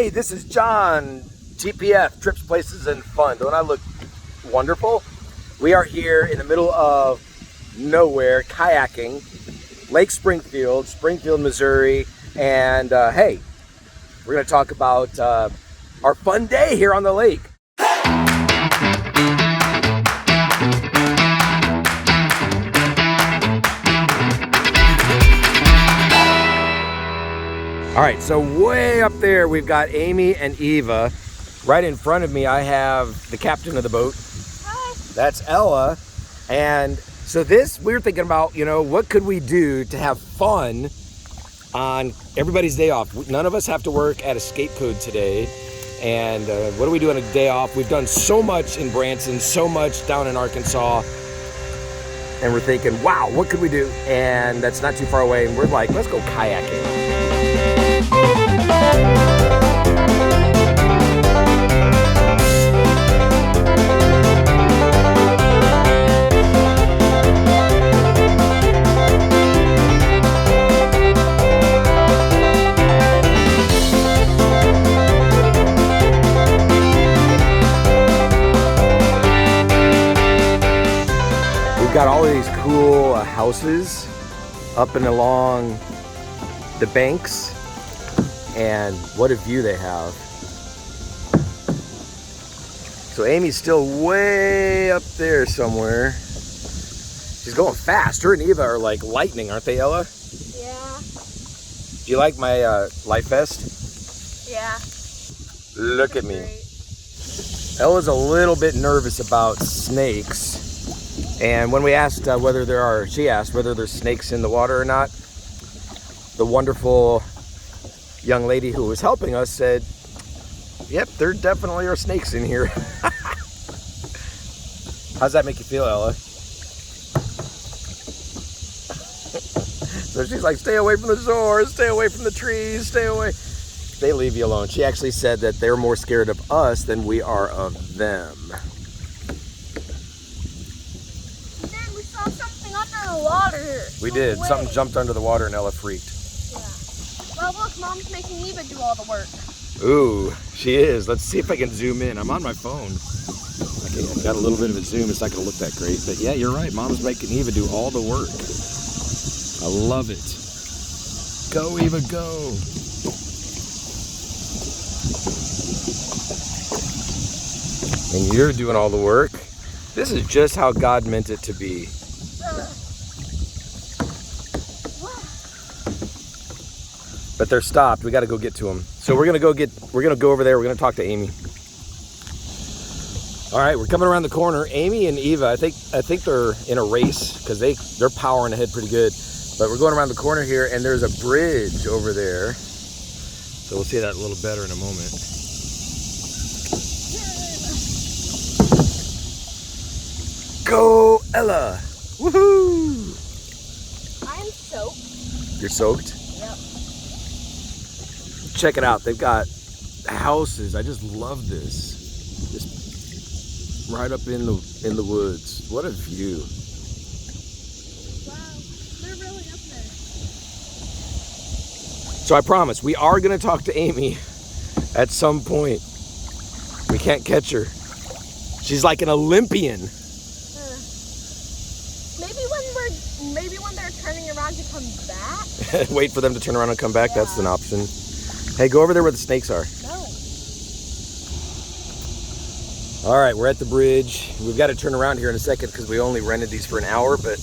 Hey, this is John, TPF, Trips, Places, and Fun. Don't I look wonderful? We are here in the middle of nowhere, kayaking, Lake Springfield, Missouri, and hey, we're going to talk about our fun day here on the lake. All right, so way up there, we've got Amy and Eva. Right in front of me, I have the captain of the boat. Hi. That's Ella. And so we were thinking about, what could we do to have fun on everybody's day off? None of us have to work at Escape Code today. And what do we do on a day off? We've done so much in Branson, so much down in Arkansas. And we're thinking, wow, what could we do? And that's not too far away. And we're like, let's go kayaking. We've got all of these cool houses up and along the banks, and what a view they have. So Amy's still way up there somewhere. She's going fast. Her and Eva are like lightning, aren't they, Ella? Yeah. Do you like my life vest? Yeah. Look at me. Great. Ella's a little bit nervous about snakes. And when we asked she asked whether there's snakes in the water or not, the wonderful young lady who was helping us said, yep, there definitely are snakes in here. How's that make you feel, Ella? So she's like, stay away from the shore, stay away from the trees, stay away. They leave you alone. She actually said that they're more scared of us than we are of them. Something under the water. We did. Something jumped under the water and Ella freaked. Yeah. Well, look, Mom's making Eva do all the work. Ooh, she is. Let's see if I can zoom in. I'm on my phone. Okay, I got a little bit of a zoom. It's not going to look that great. But yeah, you're right. Mom's making Eva do all the work. I love it. Go, Eva, go. And you're doing all the work. This is just how God meant it to be. But they're stopped. We got to go get to them. So we're gonna go over there. We're gonna talk to Amy. All right, we're coming around the corner. Amy and Eva, I think they're in a race because they're powering ahead pretty good. But we're going around the corner here, and there's a bridge over there. So we'll see that a little better in a moment. Go, Ella! Woohoo! I'm soaked. You're soaked? Yep. Check it out. They've got houses. I just love this. Just right up in the woods. What a view. Wow, they're really up there. So I promise, we are going to talk to Amy at some point. We can't catch her. She's like an Olympian. Maybe when they're turning around to come back. Wait for them to turn around and come back. Yeah. That's an option. Hey, go over there where the snakes are. No. All right, we're at the bridge. We've got to turn around here in a second because we only rented these for an hour, but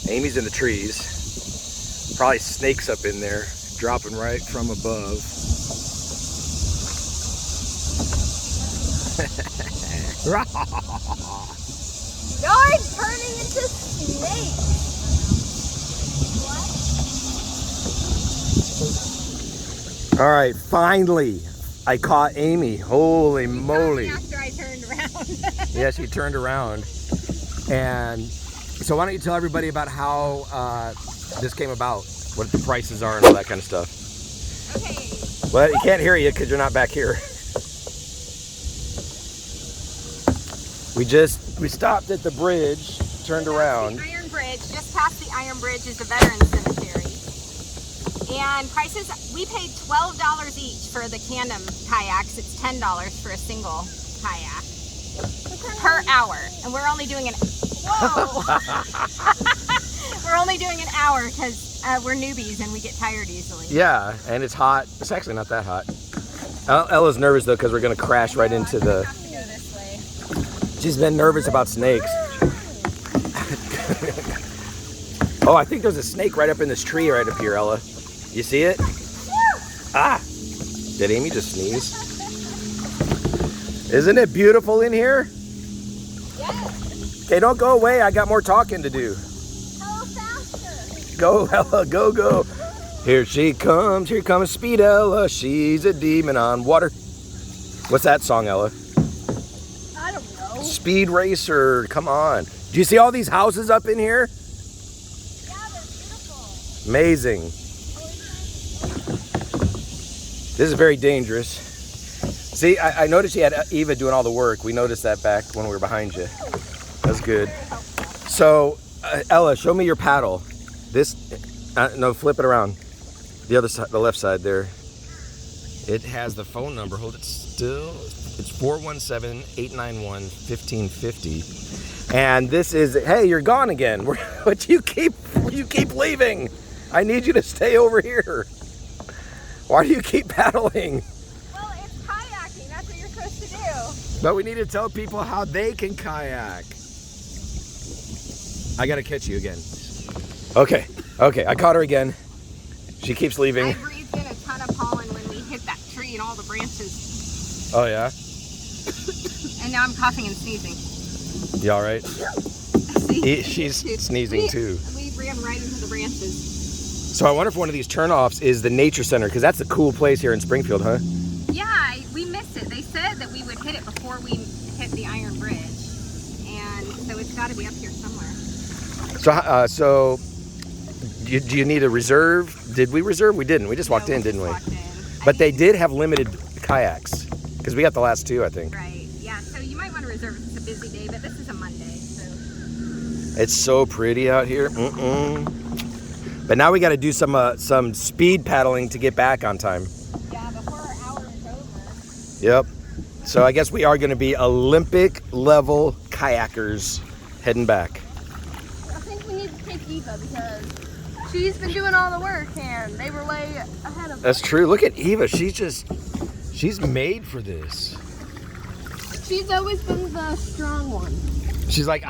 Amy's in the trees. Probably snakes up in there, dropping right from above. You're turning into snakes. All right, finally, I caught Amy. Holy moly. After I turned around. Yeah, she turned around. And so why don't you tell everybody about how this came about, what the prices are and all that kind of stuff. Okay. Well, you can't hear you because you're not back here. We stopped at the bridge, turned around. The Iron Bridge, just past the Iron Bridge is the Veterans Cemetery. And prices, we paid $12 each for the tandem kayaks. It's $10 for a single kayak per hour, and we're only doing we're only doing an hour because we're newbies and we get tired easily. Yeah, and it's hot. It's actually not that hot. Ella's nervous though because we're gonna crash right into the. Have to go this way. She's been nervous about snakes. Oh, I think there's a snake right up in this tree right up here, Ella. You see it? Ah! Did Amy just sneeze? Isn't it beautiful in here? Yes. Okay, don't go away. I got more talking to do. Hello, faster. Go, Ella, go, go. Here she comes. Here comes Speed Ella. She's a demon on water. What's that song, Ella? I don't know. Speed Racer. Come on. Do you see all these houses up in here? Yeah, they're beautiful. Amazing. This is very dangerous. See, I noticed you had Eva doing all the work. We noticed that back when we were behind you. That's good. So, Ella, show me your paddle. This, no, flip it around. The other side, the left side there. It has the phone number. Hold it still. It's 417-891-1550. And this is, hey, you're gone again. But you keep leaving. I need you to stay over here. Why do you keep paddling? Well, it's kayaking. That's what you're supposed to do. But we need to tell people how they can kayak. I gotta catch you again. Okay, I caught her again. She keeps leaving. I breathed in a ton of pollen when we hit that tree and all the branches. Oh yeah? And now I'm coughing and sneezing. You all right? See? She's sneezing too. We ran right into the branches. So I wonder if one of these turnoffs is the nature center, because that's a cool place here in Springfield, huh? Yeah, we missed it. They said that we would hit it before we hit the Iron Bridge. And so it's got to be up here somewhere. So do you need a reserve? Did we reserve? We didn't. We just walked in, didn't we? Walked in. But they did have limited kayaks, because we got the last two, I think. Right, yeah. So you might want to reserve if it's a busy day, but this is a Monday, so. It's so pretty out here. But now we got to do some speed paddling to get back on time. Yeah, before our hour is over. Yep. So I guess we are going to be Olympic level kayakers heading back. I think we need to take Eva because she's been doing all the work and they were way ahead of us. That's true. Look at Eva. She's made for this. She's always been the strong one. She's like,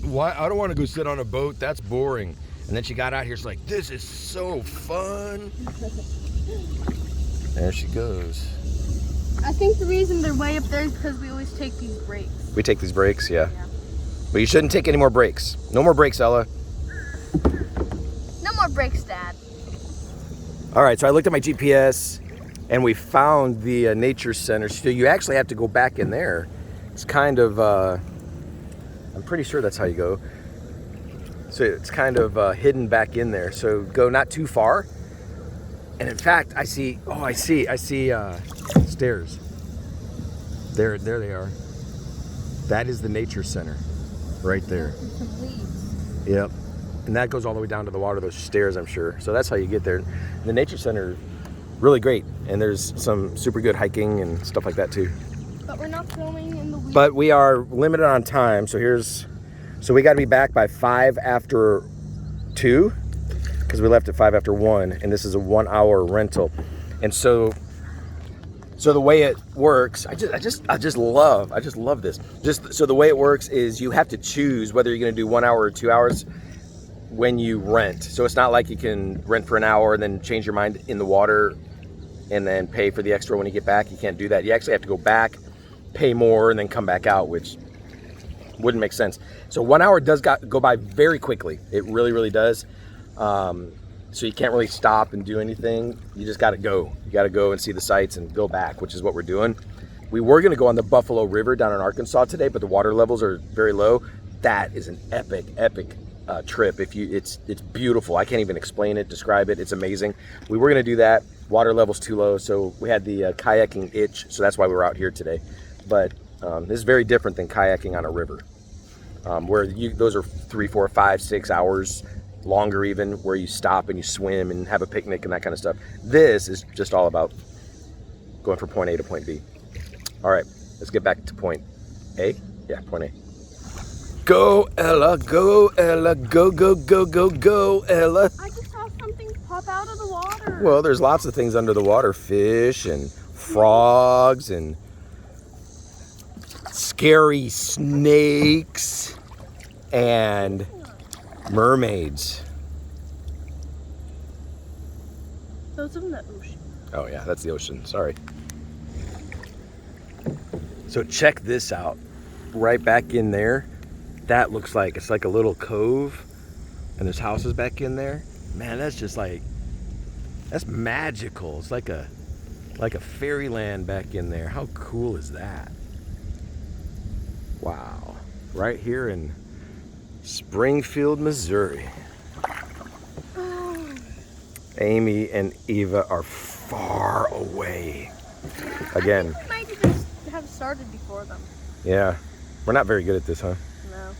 why? I don't want to go sit on a boat. That's boring. And then she got out here. She's like, this is so fun. There she goes. I think the reason they're way up there is because we always take these breaks. We take these breaks, yeah. But you shouldn't take any more breaks. No more breaks, Ella. No more breaks, Dad. All right, so I looked at my GPS and we found the nature center. So you actually have to go back in there. It's kind of, I'm pretty sure that's how you go. So it's kind of hidden back in there. So go not too far. And in fact, I see stairs. There they are. That is the nature center right there. Yep. And that goes all the way down to the water, those stairs, I'm sure. So that's how you get there. The nature center, really great. And there's some super good hiking and stuff like that too. But we're not filming in the week. But we are limited on time. So we got to be back by 5 after 2 because we left at 5 after 1, and this is a 1 hour rental. And so the way it works, I just love this. So the way it works is you have to choose whether you're going to do 1 hour or 2 hours when you rent. So it's not like you can rent for an hour and then change your mind in the water and then pay for the extra when you get back. You can't do that. You actually have to go back, pay more, and then come back out, which wouldn't make sense. So 1 hour does go by very quickly. It really, really does. So you can't really stop and do anything. You just got to go. You got to go and see the sights and go back, which is what we're doing. We were going to go on the Buffalo River down in Arkansas today, but the water levels are very low. That is an epic trip. It's beautiful. I can't even explain it, describe it. It's amazing. We were going to do that. Water level's too low, so we had the kayaking itch, so that's why we were out here today. But this is very different than kayaking on a river, where those are 3, 4, 5, 6 hours longer even, where you stop and you swim and have a picnic and that kind of stuff. This is just all about going from point A to point B. All right, let's get back to point A. Yeah, point A. Go, Ella, go, Ella, go, go, go, go, go, Ella. I just saw something pop out of the water. Well, there's lots of things under the water. Fish and frogs and scary snakes and mermaids. Those are in the ocean. Oh yeah, that's the ocean, sorry. So check this out. Right back in there, that looks like, it's like a little cove and there's houses back in there. Man, that's just like, that's magical. It's like a fairyland back in there. How cool is that? Wow. Right here in Springfield, Missouri. Amy and Eva are far away. Again. I think we might even have started before them. Yeah. We're not very good at this, huh? No.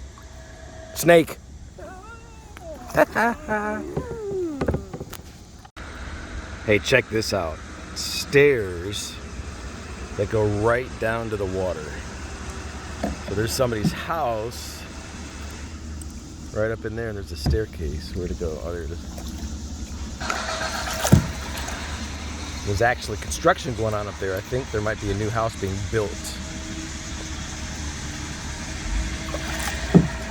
Snake. Hey, check this out. Stairs that go right down to the water. So there's somebody's house right up in there, and there's a staircase. Where to go? Oh, there it is. There's actually construction going on up there. I think there might be a new house being built.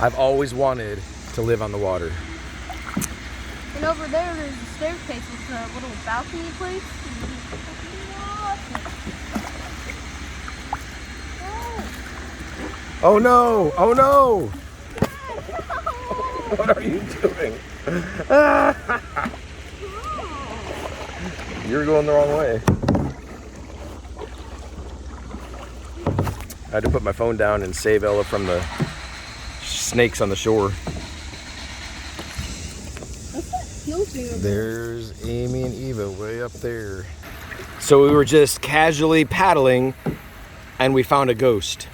I've always wanted to live on the water. And over there, there's a staircase with a little balcony place. Oh no! Oh no! What are you doing? You're going the wrong way. I had to put my phone down and save Ella from the snakes on the shore. There's Amy and Eva way up there. So we were just casually paddling and we found a ghost.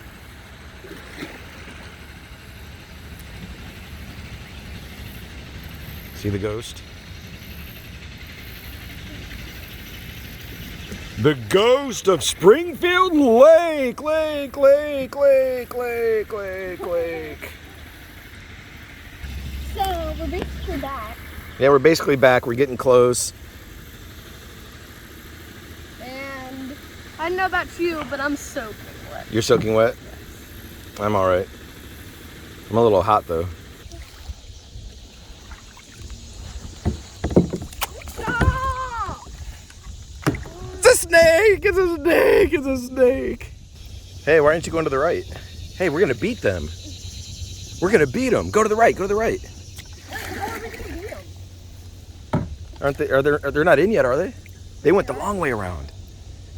See the ghost? The ghost of Springfield Lake, Lake. So, we're basically back. Yeah, we're basically back. We're getting close. And I don't know about you, but I'm soaking wet. You're soaking wet? I'm all right. I'm a little hot though. Snake! It's a snake! It's a snake! Hey, why aren't you going to the right? Hey, we're gonna beat them. We're gonna beat them. Go to the right. Go to the right. How are we gonna beat them? Aren't they? They're not in yet, are they? They went the long way around.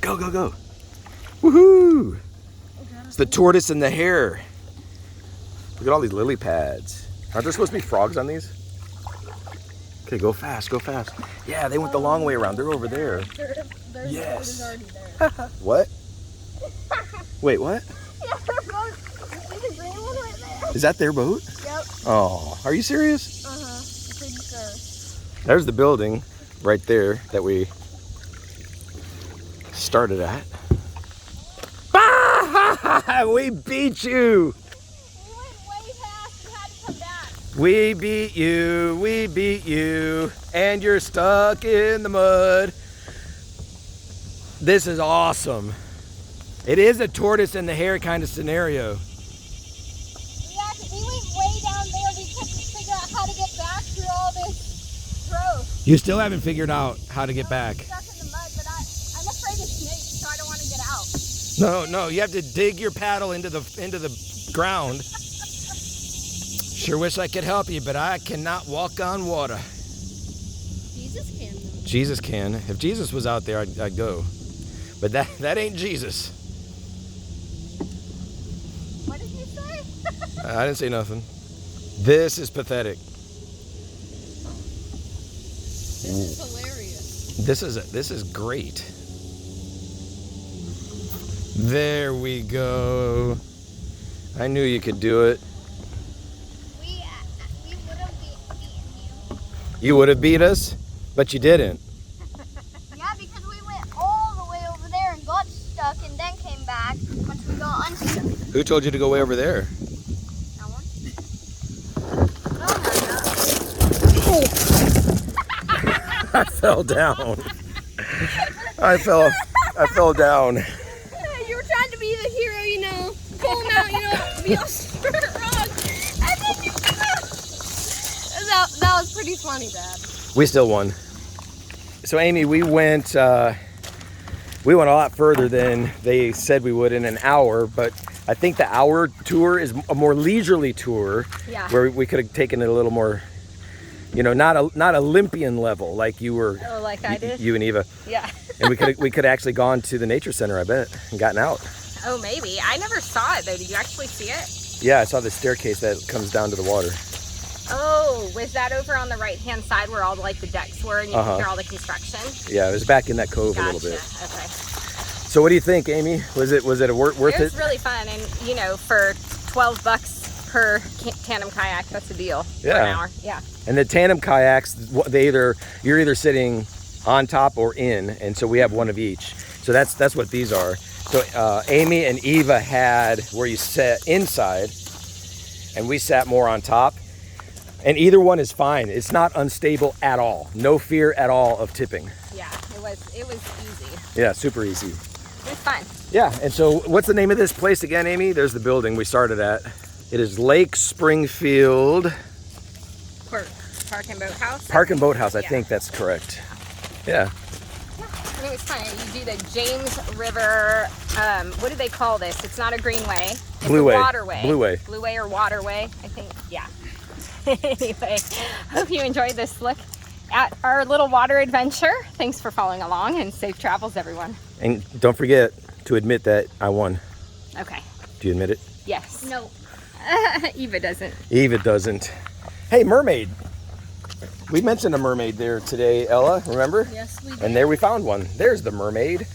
Go, go, go! Woohoo! It's the tortoise and the hare. Look at all these lily pads. Aren't there supposed to be frogs on these? Okay, go fast. Go fast. Yeah, they went the long way around. They're over there. Yes. Already there. What? Wait, what? Yeah, their boat. See the green one right there? Is that their boat? Yep. Oh, are you serious? I'm pretty sure. There's the building right there that we started at. We beat you. We went way past and had to come back. We beat you, and you're stuck in the mud. This is awesome. It is a tortoise and the hare kind of scenario. We went way down there. We couldn't figure out how to get back through all this growth. You still haven't figured out how to get back. I'm stuck in the mud, but I'm afraid of snakes, so I don't want to get out. No, you have to dig your paddle into the ground. Sure wish I could help you, but I cannot walk on water. Jesus can, though. Jesus can. If Jesus was out there, I'd go. But that ain't Jesus. What did you say? I didn't say nothing. This is pathetic. This is hilarious. This is great. There we go. I knew you could do it. We would have beaten you. You would have beat us, but you didn't. Yeah, because we went all the way over there and got stuck and then came back once we got unstuck. Who told you to go way over there? That one? Oh my god. I fell down. I fell down. You were trying to be the hero, you know. Pull him out, you know, be all wrong. And then you that was pretty funny, Dad. We still won. So Amy, we went a lot further than they said we would in an hour, but I think the hour tour is a more leisurely tour. Yeah. Where we could have taken it a little more, you know, not Olympian level like you were. Oh, like I did? You and Eva. Yeah. And we could have actually gone to the nature center, I bet, and gotten out. Oh, maybe. I never saw it though. Did you actually see it? Yeah, I saw the staircase that comes down to the water. Oh, was that over on the right-hand side where all like the decks were and you could hear all the construction? Yeah, it was back in that cove a little bit. Okay. So what do you think, Amy? Was it worth It was really fun, and you know, for $12 per tandem kayak, that's a deal. Yeah. For an hour. Yeah. And the tandem kayaks, you're either sitting on top or in, and so we have one of each. So that's what these are. So Amy and Eva had where you sat inside, and we sat more on top. And either one is fine. It's not unstable at all. No fear at all of tipping. Yeah, it was easy. Yeah, super easy. It was fun. Yeah, and so what's the name of this place again, Amy? There's the building we started at. It is Lake Springfield. Park and Boat House. Park and Boat House, I Yeah. think that's correct. Yeah. And it was fun. You do the James River, what do they call this? It's not a greenway. It's Blueway. a waterway. Blueway. Blueway or waterway, I think. Yeah. Anyway, hope you enjoyed this look at our little water adventure. Thanks for following along, and safe travels, everyone. And don't forget to admit that I won. Okay. Do you admit it? Yes. No. Eva doesn't. Eva doesn't. Hey, mermaid. We mentioned a mermaid there today, Ella, remember? Yes, we did. And there we found one. There's the mermaid.